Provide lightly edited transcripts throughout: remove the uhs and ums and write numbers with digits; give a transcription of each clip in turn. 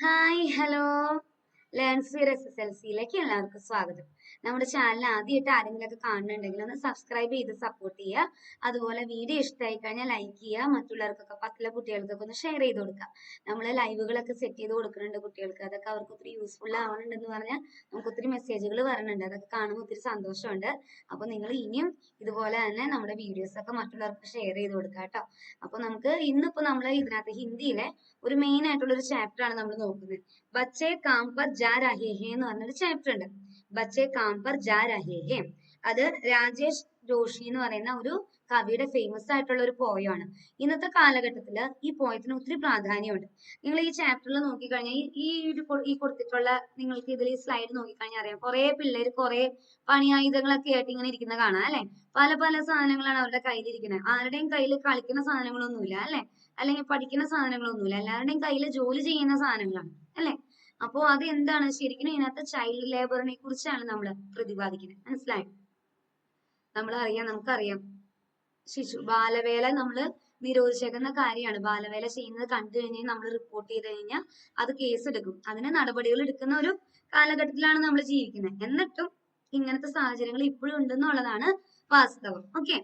Hi hello ലേൺസ്ഫിയർ SSLCയിലേക്ക് എല്ലാവർക്കും സ്വാഗതം. നമ്മുടെ ചാനൽ ആദ്യമായിട്ട് ആരെങ്കിലുമൊക്കെ കാണുന്നുണ്ടെങ്കിൽ ഒന്ന് സബ്സ്ക്രൈബ് ചെയ്ത് സപ്പോർട്ട് ചെയ്യുക. അതുപോലെ വീഡിയോ ഇഷ്ടമായി കഴിഞ്ഞാൽ ലൈക്ക് ചെയ്യുക. മറ്റുള്ളവർക്കൊക്കെ പത്തിലെ കുട്ടികൾക്കൊക്കെ ഒന്ന് ഷെയർ ചെയ്ത് കൊടുക്കുക. നമ്മൾ ലൈവുകളൊക്കെ സെറ്റ് ചെയ്ത് കൊടുക്കുന്നുണ്ട് കുട്ടികൾക്ക്. അതൊക്കെ അവർക്ക് ഒത്തിരി യൂസ്ഫുൾ ആവുന്നുണ്ടെന്ന് പറഞ്ഞാൽ നമുക്ക് ഒത്തിരി മെസ്സേജുകൾ വരുന്നുണ്ട്. അതൊക്കെ കാണുമ്പോൾ ഒത്തിരി സന്തോഷമുണ്ട്. അപ്പോൾ നിങ്ങൾ ഇനിയും ഇതുപോലെ തന്നെ നമ്മുടെ വീഡിയോസ് ഒക്കെ മറ്റുള്ളവർക്ക് ഷെയർ ചെയ്ത് കൊടുക്കുക കേട്ടോ. അപ്പോൾ നമുക്ക് ഇന്നിപ്പോൾ നമ്മൾ ഇതിനകത്ത് ഹിന്ദിയിലെ ഒരു മെയിൻ ആയിട്ടുള്ള ഒരു ചാപ്റ്റർ ആണ് നമ്മൾ നോക്കുന്നത്. ബച്ചേ കാം പർ ജാ രഹേ ഹേ എന്ന് പറഞ്ഞൊരു ചാപ്റ്റർ ഉണ്ട്. ബച്ചേ കാം പർ ജാ രഹേ ഹേ, അത് രാജേഷ് ജോഷി എന്ന് പറയുന്ന ഒരു കവിയുടെ ഫേമസ് ആയിട്ടുള്ള ഒരു പോയമാണ്. ഇന്നത്തെ കാലഘട്ടത്തിൽ ഈ പോയത്തിന് ഒത്തിരി പ്രാധാന്യമുണ്ട്. നിങ്ങൾ ഈ ചാപ്റ്ററിൽ നോക്കിക്കഴിഞ്ഞാൽ ഈ കൊടുത്തിട്ടുള്ള നിങ്ങൾക്ക് ഇതിൽ ഈ സ്ലൈഡ് നോക്കിക്കഴിഞ്ഞാൽ അറിയാം, കുറെ പിള്ളേർ കുറെ പണിയായുധങ്ങളൊക്കെ ആയിട്ട് ഇങ്ങനെ ഇരിക്കുന്ന കാണാം അല്ലെ. പല പല സാധനങ്ങളാണ് അവരുടെ കയ്യിലിരിക്കുന്നത്. ആരുടെയും കയ്യിൽ കളിക്കുന്ന സാധനങ്ങളൊന്നുമില്ല അല്ലെ, അല്ലെങ്കിൽ പഠിക്കുന്ന സാധനങ്ങളൊന്നുമില്ല. എല്ലാവരുടെയും കയ്യിൽ ജോലി ചെയ്യുന്ന സാധനങ്ങളാണ് അല്ലെ. അപ്പോ അത് എന്താണ് ശരിക്കും ഇതിനകത്ത് ചൈൽഡ് ലേബറിനെ കുറിച്ചാണ് നമ്മൾ പ്രതിപാദിക്കുന്നത്. മനസ്സിലായോ? നമുക്കറിയാം ബാലവേല നമ്മൾ നിരോധിച്ചേക്കുന്ന കാര്യമാണ്. ബാലവേല ചെയ്യുന്നത് കണ്ടു കഴിഞ്ഞാൽ നമ്മൾ റിപ്പോർട്ട് ചെയ്ത് കഴിഞ്ഞാൽ അത് കേസ് എടുക്കും. അതിന് നടപടികൾ എടുക്കുന്ന ഒരു കാലഘട്ടത്തിലാണ് നമ്മൾ ജീവിക്കുന്നത്. എന്നിട്ടും ഇങ്ങനത്തെ സാഹചര്യങ്ങൾ ഇപ്പോഴും ഉണ്ടെന്നുള്ളതാണ് വാസ്തവം. Okay,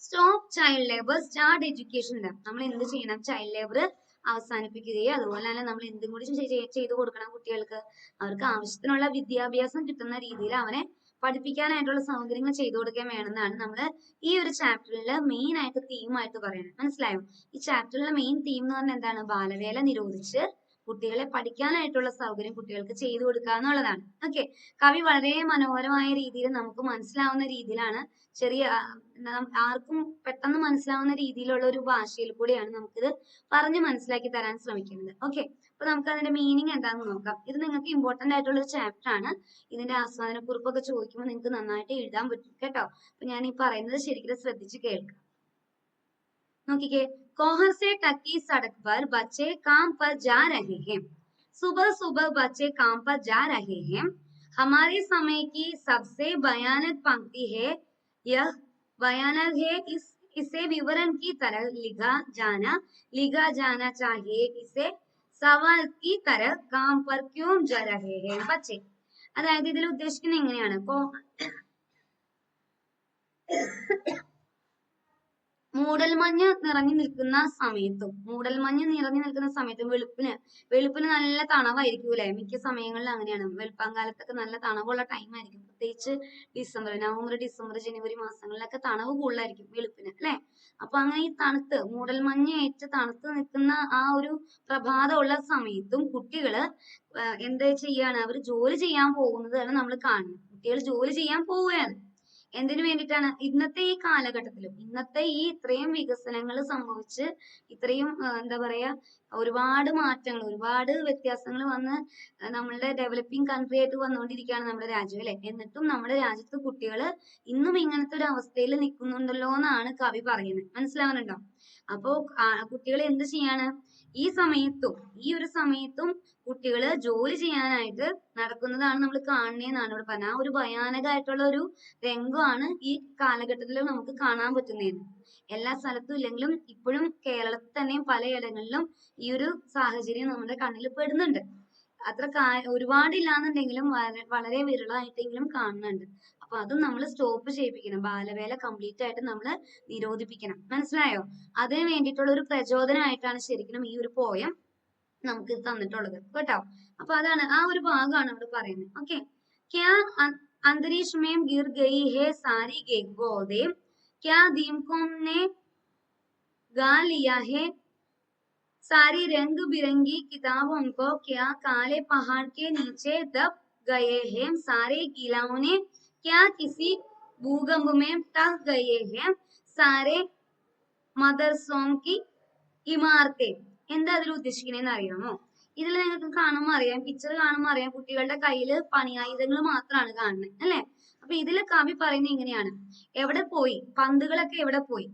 stop child labour, start education. നമ്മൾ എന്ത് ചെയ്യണം? ചൈൽഡ് ലേബർ അവസാനിപ്പിക്കുകയും അതുപോലെ തന്നെ നമ്മൾ എന്തും കൂടി ചെയ്തു കൊടുക്കണം കുട്ടികൾക്ക്. അവർക്ക് ആവശ്യത്തിനുള്ള വിദ്യാഭ്യാസം കിട്ടുന്ന രീതിയിൽ അവനെ പഠിപ്പിക്കാനായിട്ടുള്ള സൗകര്യങ്ങൾ ചെയ്തു കൊടുക്കാൻ വേണമെന്നാണ് നമ്മൾ ഈ ഒരു ചാപ്റ്ററിൽ മെയിൻ ആയിട്ട് തീമായിട്ട് പറയുന്നത്. മനസ്സിലായോ? ഈ ചാപ്റ്ററിലെ മെയിൻ തീം എന്ന് പറഞ്ഞാൽ എന്താണ്? ബാലവേല നിരോധിച്ച് കുട്ടികളെ പഠിക്കാനായിട്ടുള്ള സൗകര്യം കുട്ടികൾക്ക് ചെയ്തു കൊടുക്കുക എന്നുള്ളതാണ്. ഓക്കെ, കവി വളരെ മനോഹരമായ രീതിയിൽ നമുക്ക് മനസ്സിലാവുന്ന രീതിയിലാണ്, ചെറിയ ആർക്കും പെട്ടെന്ന് മനസ്സിലാവുന്ന രീതിയിലുള്ള ഒരു ഭാഷയിൽ കൂടിയാണ് നമുക്കിത് പറഞ്ഞ് മനസ്സിലാക്കി തരാൻ ശ്രമിക്കുന്നത്. ഓക്കെ, അപ്പൊ നമുക്ക് അതിന്റെ മീനിങ് എന്താണെന്ന് നോക്കാം. ഇത് നിങ്ങൾക്ക് ഇമ്പോർട്ടന്റ് ആയിട്ടുള്ള ഒരു ചാപ്റ്റർ ആണ്. ഇതിന്റെ ആസ്വാദന കുറിപ്പൊക്കെ ചോദിക്കുമ്പോൾ നിങ്ങൾക്ക് നന്നായിട്ട് എഴുതാൻ പറ്റും കേട്ടോ. അപ്പൊ ഞാൻ ഈ പറയുന്നത് ശരിക്കും ശ്രദ്ധിച്ച് കേൾക്കാം. നോക്കിക്കേ, कोहर से टकी सड़क पर बच्चे काम पर जा रहे हैं. सुबह सुबह बच्चे काम पर जा रहे हैं. हमारे समय की सबसे भयानक पंक्ति है. यह भयानक है, इसे विवरण की तरह लिखा जाना चाहिए. इसे सवाल की तरह काम पर क्यों जा रहे हैं बच्चे. അതായത് ഇതിൽ ഉദ്ദേശിക്കുന്നത് എങ്ങനെയാണ്? മൂടൽമഞ്ഞ് നിറഞ്ഞു നിൽക്കുന്ന സമയത്തും വെളുപ്പിന് നല്ല തണവായിരിക്കും അല്ലെ. മിക്ക സമയങ്ങളിൽ അങ്ങനെയാണ്. വെളുപ്പാങ്കാലത്തൊക്കെ നല്ല തണവുള്ള ടൈം ആയിരിക്കും. പ്രത്യേകിച്ച് നവംബർ ഡിസംബർ ജനുവരി മാസങ്ങളിലൊക്കെ തണവ് കൂടുതലായിരിക്കും വെളുപ്പിന് അല്ലെ. അപ്പൊ അങ്ങനെ ഈ മൂടൽമഞ്ഞ് ഏറ്റ് തണുത്ത് നിൽക്കുന്ന ആ ഒരു പ്രഭാതമുള്ള സമയത്തും കുട്ടികള് എന്താ ചെയ്യാണ്? അവർ ജോലി ചെയ്യാൻ പോകുന്നതാണ് നമ്മൾ കാണുന്നത്. കുട്ടികൾ ജോലി ചെയ്യാൻ പോവുകയാണ്. എന്തിനു വേണ്ടിയിട്ടാണ്? ഇന്നത്തെ ഈ കാലഘട്ടത്തിലും ഇന്നത്തെ ഈ ഇത്രയും വികസനങ്ങൾ സംഭവിച്ച് ഇത്രയും എന്താ പറയാ, ഒരുപാട് മാറ്റങ്ങൾ, ഒരുപാട് വ്യത്യാസങ്ങൾ വന്ന് നമ്മളുടെ ഡെവലപ്പിംഗ് കൺട്രി ആയിട്ട് വന്നുകൊണ്ടിരിക്കുകയാണ് നമ്മുടെ രാജ്യം അല്ലെ. എന്നിട്ടും നമ്മുടെ രാജ്യത്ത് കുട്ടികൾ ഇന്നും ഇങ്ങനത്തെ ഒരു അവസ്ഥയിൽ നിൽക്കുന്നുണ്ടല്ലോ എന്നാണ് കവി പറയുന്നത്. മനസ്സിലാവുന്നുണ്ടോ? അപ്പോ കുട്ടികൾ എന്ത് ചെയ്യാണ്? ഈ ഒരു സമയത്തും കുട്ടികൾ ജോലി ചെയ്യാനായിട്ട് നടക്കുന്നതാണ് നമ്മൾ കാണുന്നതെന്നാണ് ഇവിടെ പറഞ്ഞത്. ആ ഒരു ഭയാനകമായിട്ടുള്ള ഒരു രംഗമാണ് ഈ കാലഘട്ടത്തിൽ നമുക്ക് കാണാൻ പറ്റുന്നത്. എല്ലാ സ്ഥലത്തും ഇല്ലെങ്കിലും ഇപ്പോഴും കേരളത്തിൽ തന്നെയും പലയിടങ്ങളിലും ഈ ഒരു സാഹചര്യം നമ്മുടെ കണ്ണിൽ പെടുന്നുണ്ട്. അത്ര ഒരുപാടില്ലാന്നുണ്ടെങ്കിലും വളരെ വിരളമായിട്ടെങ്കിലും കാണുന്നുണ്ട്. അപ്പൊ അതും നമ്മൾ സ്റ്റോപ്പ് ചെയ്യിപ്പിക്കണം. ബാലവേല കംപ്ലീറ്റ് ആയിട്ട് നമ്മൾ നിരോധിപ്പിക്കണം. മനസ്സിലായോ? അതിന് വേണ്ടിയിട്ടുള്ള ഒരു പ്രചോദനമായിട്ടാണ് ശരിക്കും ഈ ഒരു പോയം നമുക്ക് തന്നിട്ടുള്ളത് കേട്ടോ. അപ്പൊ അതാണ് ആ ഒരു ഭാഗമാണ് അവിടെ പറയുന്നത്. ഓക്കെ, ക്യാ अंतरिक्ष में गिर गई है सारी गोदे, क्या दीपकों ने गा लिया है सारी रंग बिरंगी किताबों को, क्या काले पहाड़ के नीचे दब गए हैं सारे खिलौने, क्या किसी भूकंप में टक गए हैं सारे मदरसों की इमारतें. എന്താ അതിൽ ഉദ്ദേശിക്കുന്നതെന്ന് അറിയാമോ? ഇതിൽ നിങ്ങൾക്ക് കാണുമ്പോൾ അറിയാം, പിക്ചർ കാണുമ്പോൾ അറിയാം, കുട്ടികളുടെ കയ്യിൽ പണിയായുധങ്ങൾ മാത്രമാണ് കാണുന്നത് അല്ലെ. അപ്പൊ ഇതില് കവി പറയുന്നത് ഇങ്ങനെയാണ്: എവിടെ പോയി പന്തുകളൊക്കെ? എവിടെ പോയി?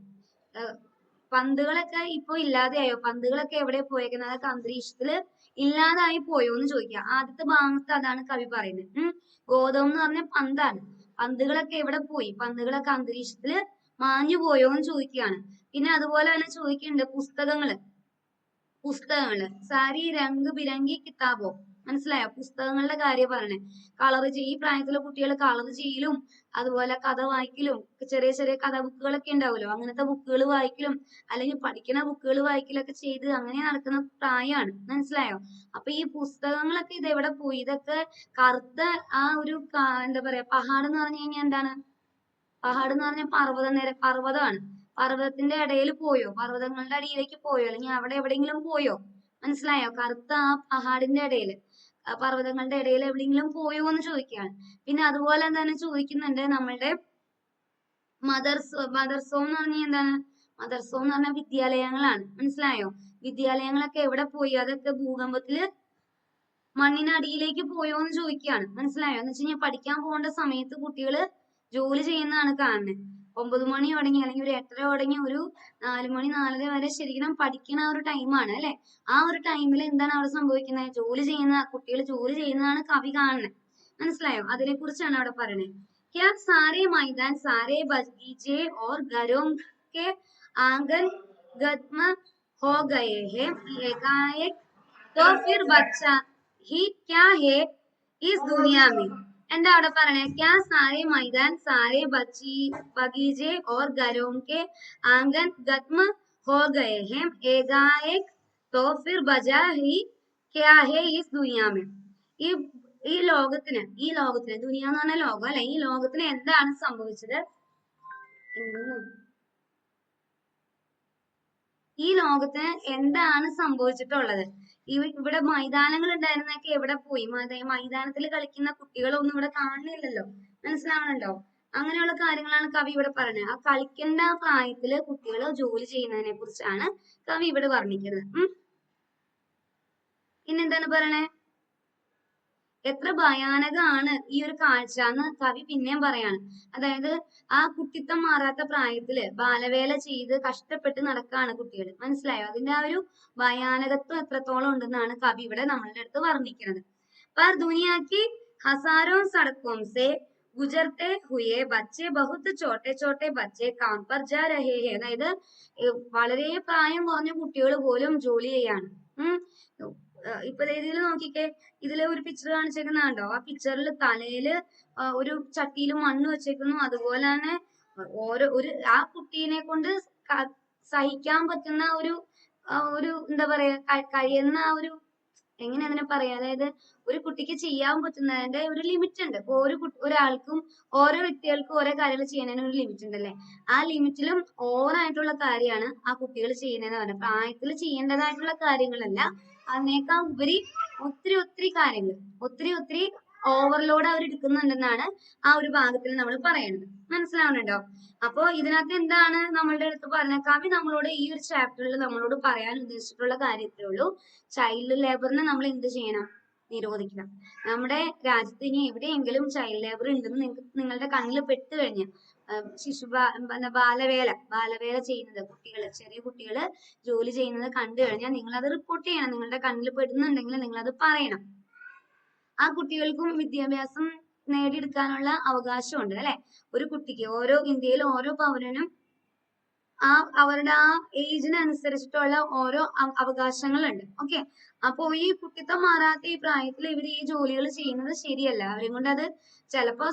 പന്തുകളൊക്കെ ഇപ്പൊ ഇല്ലാതെയായോ? പന്തുകളൊക്കെ എവിടെ പോയേക്കുന്നത്? അതൊക്കെ അന്തരീക്ഷത്തില് ഇല്ലാതായി പോയോ എന്ന് ചോദിക്കുക. ആദ്യത്തെ ഭാഗത്ത് അതാണ് കവി പറയുന്നത്. ഗോതമ്പ് എന്ന് പറഞ്ഞ പന്താണ്. പന്തുകളൊക്കെ എവിടെ പോയി? പന്തുകളൊക്കെ അന്തരീക്ഷത്തില് മാഞ്ഞു പോയോ എന്ന് ചോദിക്കുകയാണ്. പിന്നെ അതുപോലെ തന്നെ ചോദിക്കുന്നുണ്ട് പുസ്തകങ്ങള് പുസ്തകങ്ങള് സാരി രംഗ് ബിരങ്കി കിതാബോ, മനസ്സിലായോ? പുസ്തകങ്ങളുടെ കാര്യം പറയണേ. ഈ പ്രായത്തിലെ കുട്ടികൾ കളർ ചെയ്യലും അതുപോലെ കഥ വായിക്കലും ചെറിയ ചെറിയ കഥ ബുക്കുകളൊക്കെ ഉണ്ടാവുമല്ലോ, അങ്ങനത്തെ ബുക്കുകൾ വായിക്കലും അല്ലെങ്കിൽ പഠിക്കുന്ന ബുക്കുകൾ വായിക്കലൊക്കെ ചെയ്ത് അങ്ങനെ നടക്കുന്ന പ്രായമാണ്, മനസ്സിലായോ? അപ്പൊ ഈ പുസ്തകങ്ങളൊക്കെ ഇത് എവിടെ പോയി? ഇതൊക്കെ കറുത്ത ആ ഒരു എന്താ പറയാ, പഹാഡ് എന്ന് പറഞ്ഞു കഴിഞ്ഞാൽ എന്താണ്? പഹാഡ് എന്ന് പറഞ്ഞാൽ പർവ്വതമാണ്. പർവ്വതത്തിന്റെ ഇടയിൽ പോയോ? പർവ്വതങ്ങളുടെ അടിയിലേക്ക് പോയോ? അല്ലെങ്കിൽ അവിടെ എവിടെയെങ്കിലും പോയോ? മനസ്സിലായോ? കറുത്ത ആ പഹാഡിന്റെ ഇടയിൽ, പർവ്വതങ്ങളുടെ ഇടയിൽ എവിടെയെങ്കിലും പോയോ എന്ന് ചോദിക്കുകയാണ്. പിന്നെ അതുപോലെ തന്നെ ചോദിക്കുന്നുണ്ട് നമ്മളുടെ മദർസോ എന്ന് പറഞ്ഞാൽ എന്താണ്? മദർസോ എന്ന് പറഞ്ഞാൽ വിദ്യാലയങ്ങളാണ്, മനസ്സിലായോ? വിദ്യാലയങ്ങളൊക്കെ എവിടെ പോയി? അതൊക്കെ ഭൂകമ്പത്തില് മണ്ണിനടിയിലേക്ക് പോയോ എന്ന് ചോദിക്കുകയാണ്, മനസ്സിലായോ? എന്ന് വെച്ച് കഴിഞ്ഞാൽ പഠിക്കാൻ പോകേണ്ട സമയത്ത് കുട്ടികള് ജോലി ചെയ്യുന്നതാണ് കാണുന്നത്. 9 മണി തുടങ്ങി അല്ലെങ്കിൽ ഒരു 8:30 തുടങ്ങി ഒരു 4 മണി 4:30 വരെ ശരിക്കും പഠിക്കുന്ന ആ ഒരു ടൈമാണ് അല്ലെ? ആ ഒരു ടൈമിൽ എന്താണ് അവിടെ സംഭവിക്കുന്നത്? കുട്ടികൾ ജോലി ചെയ്യുന്നതാണ് കവി കാണുന്നത്, മനസ്സിലായോ? അതിനെ കുറിച്ചാണ് അവിടെ പറയുന്നത്. क्या सारे मैदान सारे बगीचे और घरों के आंगन गत्म हो गए हैं एकाएक तो फिर बच्चा ही क्या है इस दुनिया में? എന്താ അവിടെ പറയണേ? क्या सारे मैदान सारे बगीचे और घरों के आंगन गत्म हो गए हैं एकाएक तो फिर बचा ही क्या है इस दुनिया में? ഈ ഈ ലോകത്തിന് ദുനിയ എന്ന് പറഞ്ഞ ലോകം അല്ലെ, ഈ ലോകത്തിന് എന്താണ് സംഭവിച്ചത്? ഈ ലോകത്തിന് എന്താണ് സംഭവിച്ചിട്ടുള്ളത്? ഇവിടെ മൈതാനങ്ങൾ ഉണ്ടായിരുന്നൊക്കെ എവിടെ പോയി? മൈതാനത്തിൽ കളിക്കുന്ന കുട്ടികളൊന്നും ഇവിടെ കാണുന്നില്ലല്ലോ, മനസ്സിലാവണല്ലോ? അങ്ങനെയുള്ള കാര്യങ്ങളാണ് കവി ഇവിടെ പറയുന്നത്. ആ കളിക്കേണ്ട പ്രായത്തില് കുട്ടികൾ ജോലി ചെയ്യുന്നതിനെ കുറിച്ചാണ് കവി ഇവിടെ വർണ്ണിക്കുന്നത്. പിന്നെന്താണ് പറയണേ? എത്ര ഭയാനകമാണ് ഈ ഒരു കാഴ്ച എന്ന് കവി പിന്നെയും പറയാണ്. അതായത് ആ കുട്ടിത്തം മാറാത്ത പ്രായത്തില് ബാലവേല ചെയ്ത് കഷ്ടപ്പെട്ട് നടക്കാണ് കുട്ടികൾ, മനസ്സിലായോ? അതിന്റെ ആ ഒരു ഭയാനകത്വം എത്രത്തോളം ഉണ്ടെന്നാണ് കവി ഇവിടെ നമ്മളുടെ അടുത്ത് വർണ്ണിക്കുന്നത്. पर दुनिया की हजारों सड़कों से गुजरते हुए बच्चे बहुत छोटे छोटे बच्चे काम पर जा रहे हैं. അതായത് വളരെ പ്രായം കുറഞ്ഞ കുട്ടികൾ പോലും ജോലി ചെയ്യാണ്. ഇപ്പൊ ഇതിൽ നോക്കിക്കേ, ഇതിലെ ഒരു പിക്ചർ കാണിച്ചേക്കുന്നുണ്ടോ? ആ പിക്ചറിൽ തലയില് ഒരു ചട്ടിയിൽ മണ്ണ് വെച്ചേക്കുന്നു. അതുപോലെ തന്നെ ആ കുട്ടീനെ കൊണ്ട് സഹിക്കാൻ പറ്റുന്ന ഒരു എന്താ പറയാ, കഴിയുന്ന ഒരു, എങ്ങനെ അതിനെ പറയാ, അതായത് ഒരു കുട്ടിക്ക് ചെയ്യാൻ പറ്റുന്നതിന്റെ ഒരു ലിമിറ്റ് ഉണ്ട്. ഇപ്പൊ ഒരാൾക്കും ഓരോ വ്യക്തികൾക്കും ഓരോ കാര്യങ്ങൾ ചെയ്യുന്നതിന് ഒരു ലിമിറ്റ് ഉണ്ടല്ലേ? ആ ലിമിറ്റിലും ഓവറായിട്ടുള്ള കാര്യമാണ് ആ കുട്ടികൾ ചെയ്യുന്നതെന്ന് പറഞ്ഞാൽ, പ്രായത്തിൽ ചെയ്യേണ്ടതായിട്ടുള്ള കാര്യങ്ങളല്ല, അതിനേക്കാൾ ഉപരി ഒത്തിരി കാര്യങ്ങൾ, ഒത്തിരി ഓവർലോഡ് അവർ എടുക്കുന്നുണ്ടെന്നാണ് ആ ഒരു ഭാഗത്തിൽ നമ്മൾ പറയുന്നത്, മനസ്സിലാവുന്നുണ്ടോ? അപ്പോ ഇതിനകത്ത് എന്താണ് നമ്മളുടെ അടുത്ത് പറഞ്ഞ കവി നമ്മളോട് ഈ ഒരു ചാപ്റ്ററിൽ നമ്മളോട് പറയാൻ ഉദ്ദേശിച്ചിട്ടുള്ള കാര്യത്തേ ഉള്ളൂ, ചൈൽഡ് ലേബറിനെ നമ്മൾ എന്ത് ചെയ്യണം? നിരോധിക്കണം. നമ്മുടെ രാജ്യത്ത് ഇനി എവിടെയെങ്കിലും ചൈൽഡ് ലേബർ ഉണ്ടെന്ന് നിങ്ങളുടെ കണ്ണിൽ പെട്ട് കഴിഞ്ഞാൽ, ബാലവേല ചെയ്യുന്നത്, ചെറിയ കുട്ടികള് ജോലി ചെയ്യുന്നത് കണ്ടു കഴിഞ്ഞാൽ നിങ്ങൾ അത് റിപ്പോർട്ട് ചെയ്യണം. നിങ്ങളുടെ കണ്ണിൽ പെടുന്നുണ്ടെങ്കിൽ നിങ്ങൾ അത് പറയണം. ആ കുട്ടികൾക്കും വിദ്യാഭ്യാസം നേടിയെടുക്കാനുള്ള അവകാശമുണ്ട് അല്ലെ? ഒരു കുട്ടിക്ക് ഇന്ത്യയിൽ ഓരോ പൗരനും അവരുടെ ആ ഏജിനനുസരിച്ചിട്ടുള്ള ഓരോ അവകാശങ്ങളുണ്ട്. ഓക്കെ, അപ്പൊ ഈ കുട്ടിത്തം മാറാത്ത ഈ പ്രായത്തിൽ ഇവർ ഈ ജോലികൾ ചെയ്യുന്നത് ശരിയല്ല. അവരെ കൊണ്ട് അത് ചിലപ്പോ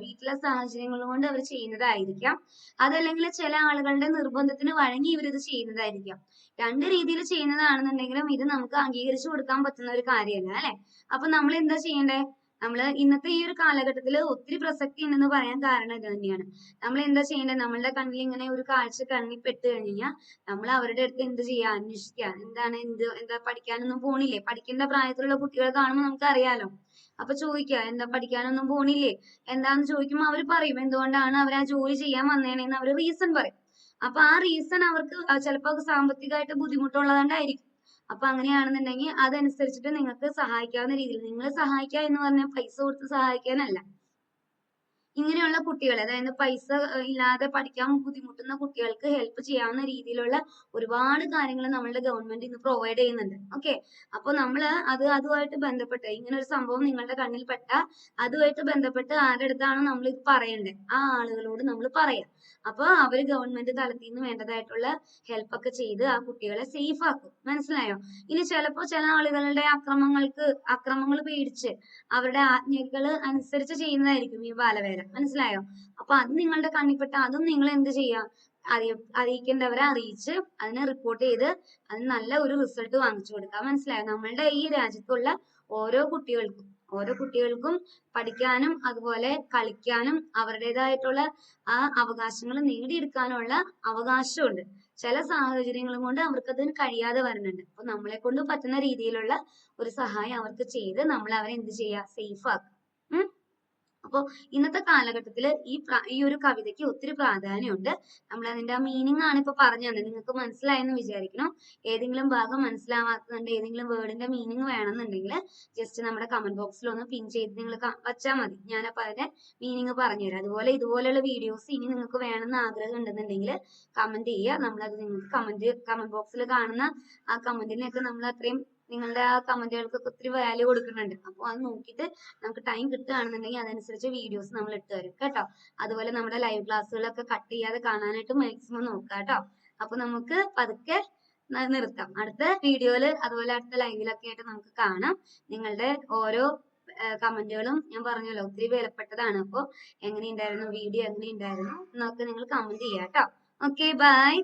വീട്ടിലെ സാഹചര്യങ്ങളും കൊണ്ട് അവർ ചെയ്യുന്നതായിരിക്കാം. അതല്ലെങ്കിൽ ചില ആളുകളുടെ നിർബന്ധത്തിന് വഴങ്ങി ഇവരിത് ചെയ്യുന്നതായിരിക്കാം. രണ്ട് രീതിയിൽ ചെയ്യുന്നതാണെന്നുണ്ടെങ്കിലും ഇത് നമുക്ക് അംഗീകരിച്ചു കൊടുക്കാൻ പറ്റുന്ന ഒരു കാര്യമല്ല അല്ലെ? അപ്പൊ നമ്മൾ എന്താ ചെയ്യണ്ടേ? നമ്മൾ ഇന്നത്തെ ഈ ഒരു കാലഘട്ടത്തിൽ ഒത്തിരി പ്രസക്തി ഉണ്ടെന്ന് പറയാൻ കാരണം ഇത് തന്നെയാണ്. നമ്മൾ എന്താ ചെയ്യേണ്ടത്? നമ്മളുടെ കണ്ണിൽ ഇങ്ങനെ ഒരു കാഴ്ച കണ്ണിൽ പെട്ട് കഴിഞ്ഞാൽ നമ്മൾ അവരുടെ അടുത്ത് എന്ത് ചെയ്യുക? അന്വേഷിക്കുക. എന്താ പഠിക്കാനൊന്നും പോണില്ലേ? പഠിക്കേണ്ട പ്രായത്തിലുള്ള കുട്ടികളെ കാണുമ്പോൾ നമുക്ക് അറിയാലോ. അപ്പൊ ചോദിക്കുക, എന്താ പഠിക്കാനൊന്നും പോണില്ലേ എന്താന്ന് ചോദിക്കുമ്പോൾ അവർ പറയും എന്തുകൊണ്ടാണ് അവർ ആ ജോലി ചെയ്യാൻ വന്നേണെന്ന് അവർ റീസൺ പറയും. അപ്പൊ ആ റീസൺ അവർക്ക് ചിലപ്പോൾ സാമ്പത്തികമായിട്ട് ബുദ്ധിമുട്ടുള്ളതുകൊണ്ടായിരിക്കും. അപ്പൊ അങ്ങനെയാണെന്നുണ്ടെങ്കിൽ അതനുസരിച്ചിട്ട് നിങ്ങൾക്ക് സഹായിക്കാവുന്ന രീതിയിൽ, നിങ്ങളെ സഹായിക്കുക എന്ന് പറഞ്ഞാൽ പൈസ കൊടുത്ത് സഹായിക്കാനല്ല, ഇങ്ങനെയുള്ള കുട്ടികളെ, അതായത് പൈസ ഇല്ലാതെ പഠിക്കാൻ ബുദ്ധിമുട്ടുന്ന കുട്ടികൾക്ക് ഹെൽപ്പ് ചെയ്യാവുന്ന രീതിയിലുള്ള ഒരുപാട് കാര്യങ്ങൾ നമ്മളുടെ ഗവൺമെന്റ് ഇന്ന് പ്രൊവൈഡ് ചെയ്യുന്നുണ്ട്. ഓക്കെ, അപ്പൊ നമ്മള് അതുമായിട്ട് ബന്ധപ്പെട്ട് ഇങ്ങനെ ഒരു സംഭവം നിങ്ങളുടെ കണ്ണിൽ പെട്ട അതുമായിട്ട് ബന്ധപ്പെട്ട് ആരുടെ അടുത്താണോ നമ്മൾ ഇത് പറയണ്ടേ, ആ ആളുകളോട് നമ്മൾ പറയാം. അപ്പൊ അവര് ഗവൺമെന്റ് തലത്തിൽ നിന്ന് വേണ്ടതായിട്ടുള്ള ഹെൽപ്പ് ഒക്കെ ചെയ്ത് ആ കുട്ടികളെ സേഫ് ആക്കും. മനസ്സിലായോ? ഇനി ചിലപ്പോ ചില ആളുകളുടെ അക്രമങ്ങൾ പേടിച്ച് അവരുടെ ആജ്ഞകൾ അനുസരിച്ച് ചെയ്യുന്നതായിരിക്കും ഈ ബാലവേല. മനസ്സിലായോ? അപ്പൊ അത് നിങ്ങളുടെ കണ്ണിൽപ്പെട്ട അതും നിങ്ങൾ എന്ത് ചെയ്യാ, അറിയിക്കേണ്ടവരെ അറിയിച്ച് അതിനെ റിപ്പോർട്ട് ചെയ്ത് അതിന് നല്ല ഒരു റിസൾട്ട് വാങ്ങിച്ചു കൊടുക്കുക. മനസ്സിലായോ? നമ്മളുടെ ഈ രാജ്യത്തുള്ള ഓരോ കുട്ടികൾക്കും പഠിക്കാനും അതുപോലെ കളിക്കാനും അവരുടേതായിട്ടുള്ള ആ അവകാശങ്ങൾ നേടിയെടുക്കാനുള്ള അവകാശമുണ്ട്. ചില സാഹചര്യങ്ങൾ കൊണ്ട് അവർക്ക് അതിന് കഴിയാതെ വരുന്നുണ്ട്. അപ്പൊ നമ്മളെ കൊണ്ട് പറ്റുന്ന രീതിയിലുള്ള ഒരു സഹായം അവർക്ക് ചെയ്ത് നമ്മൾ അവരെ എന്ത് ചെയ്യുക, സേഫ് ആക്കുക. അപ്പൊ ഇന്നത്തെ കാലഘട്ടത്തില് ഈ ഒരു കവിതയ്ക്ക് ഒത്തിരി പ്രാധാന്യമുണ്ട്. നമ്മൾ അതിന്റെ ആ മീനിങ് ആണ് ഇപ്പൊ പറഞ്ഞു തന്നത്. നിങ്ങൾക്ക് മനസ്സിലായെന്ന് വിചാരിക്കണം. ഏതെങ്കിലും ഭാഗം മനസ്സിലാവാത്തതുണ്ട്, ഏതെങ്കിലും വേർഡിന്റെ മീനിങ് വേണമെന്നുണ്ടെങ്കിൽ ജസ്റ്റ് നമ്മുടെ കമന്റ് ബോക്സിൽ ഒന്ന് പിൻ ചെയ്ത് നിങ്ങൾ വച്ചാൽ മതി. ഞാനപ്പോ അതിന്റെ മീനിങ് പറഞ്ഞുതരാം. അതുപോലെ ഇതുപോലെയുള്ള വീഡിയോസ് ഇനി നിങ്ങൾക്ക് വേണമെന്ന് ആഗ്രഹം ഉണ്ടെന്നുണ്ടെങ്കിൽ കമന്റ് ചെയ്യുക. നമ്മളത് നിങ്ങൾക്ക് കമന്റ് ബോക്സിൽ കാണുന്ന ആ കമന്റിനൊക്കെ നമ്മൾ അത്രയും നിങ്ങളുടെ ആ കമന്റുകൾക്കൊക്കെ ഒത്തിരി വാല്യൂ കൊടുക്കുന്നുണ്ട്. അപ്പോൾ അത് നോക്കിയിട്ട് നമുക്ക് ടൈം കിട്ടുകയാണെന്നുണ്ടെങ്കിൽ അതനുസരിച്ച് വീഡിയോസ് നമ്മൾ ഇട്ട് തരും കേട്ടോ. അതുപോലെ നമ്മുടെ ലൈവ് ക്ലാസ്സുകളൊക്കെ കട്ട് ചെയ്യാതെ കാണാനായിട്ട് മാക്സിമം നോക്കുക കേട്ടോ. അപ്പൊ നമുക്ക് പതുക്കെ നിർത്താം. അടുത്ത വീഡിയോയില് അതുപോലെ അടുത്ത ലൈവിലൊക്കെ ആയിട്ട് നമുക്ക് കാണാം. നിങ്ങളുടെ ഓരോ കമന്റുകളും ഞാൻ പറഞ്ഞല്ലോ ഒത്തിരി വിലപ്പെട്ടതാണ്. അപ്പോൾ എങ്ങനെയുണ്ടായിരുന്നു വീഡിയോ, എങ്ങനെയുണ്ടായിരുന്നു എന്നൊക്കെ നിങ്ങൾ കമന്റ് ചെയ്യാം കേട്ടോ. Okay, by.